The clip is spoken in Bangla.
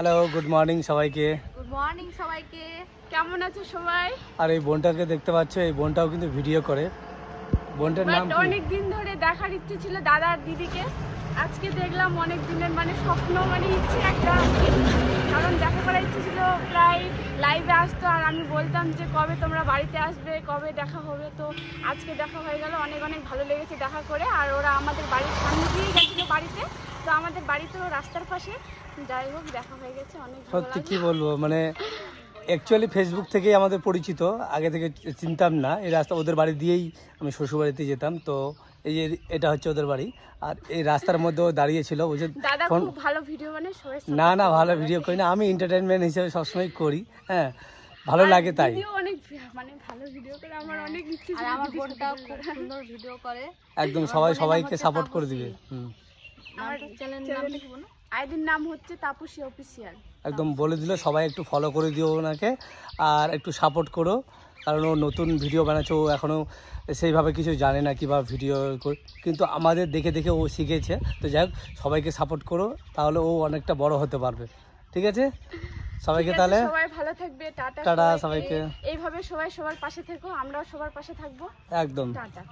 হ্যালো, গুড মর্নিং সবাইকে। গুড মর্নিং সবাইকে। কেমন আছো সবাই? আর এই বোনটাকে দেখতে পাচ্ছ, এই বোনটাও কিন্তু ভিডিও করে। বোনটার নাম কি? অনেক দিন ধরে দেখার ইচ্ছে ছিল দাদা আর দিদিকে, আজকে দেখলাম। অনেক দিনের স্বপ্ন, ইচ্ছে একটা, কারণ দেখা করার ইচ্ছে ছিল। প্রায় লাইভে আসতো আর আমি বলতাম যে কবে তোমরা বাড়িতে আসবে, কবে দেখা হবে। তো আজকে দেখা হয়ে গেল, অনেক অনেক ভালো লেগেছে দেখা করে। আর ওরা আমাদের বাড়ির সামনে দিয়ে গেছিলো বাড়িতে, তো আমাদের বাড়ি তো রাস্তার পাশে। যাই হোক, দেখা হয়ে গেছে, অনেক ভালো সত্যি লাগলো। কি বলবো, অ্যাকচুয়ালি ফেসবুক থেকেই আমাদের পরিচিত, আগে থেকে চিনতাম না। এই রাস্তা ওদের বাড়ি দিয়েই আমি শ্বশুরবাড়িতে যেতাম। তো এই যে এটা হচ্ছে ওদের বাড়ি, আর এই রাস্তার মধ্যে ও দাঁড়িয়েছিল। বুঝে দাদা খুব ভালো ভিডিও বানায়, সবাই না ভালো ভিডিও করি না, আমি এন্টারটেনমেন্ট হিসেবে সবসময় করি। হ্যাঁ, ভালো লাগে তাই। অনেক ভালো ভিডিও করে, আমার অনেক ইচ্ছে আর আমার বোনটাও খুব সুন্দর ভিডিও করে। একদম সবাইকে সাপোর্ট করে দিবে। আমার চ্যানেলের নাম লিখবো না, আইডির নাম হচ্ছে তাপসী অফিসিয়াল। একদম বলে দিল, সবাই একটু ফলো করে দিও ওনাকে, আর একটু সাপোর্ট করো, কারণ ও নতুন ভিডিও বানাচ্ছে। ও এখনও সেইভাবে কিছু জানে না কীভাবে ভিডিও, কিন্তু আমাদের দেখে দেখে ও শিখেছে। তো যাই হোক, সবাইকে সাপোর্ট করো, তাহলে ও অনেকটা বড় হতে পারবে। ঠিক আছে সবাইকে, তাহলে সবাই ভালো থাকবে। টাটা সবাইকে। এইভাবে সবাই সবার পাশে থেকো, আমরাও সবার পাশে থাকবো। একদম টাটা।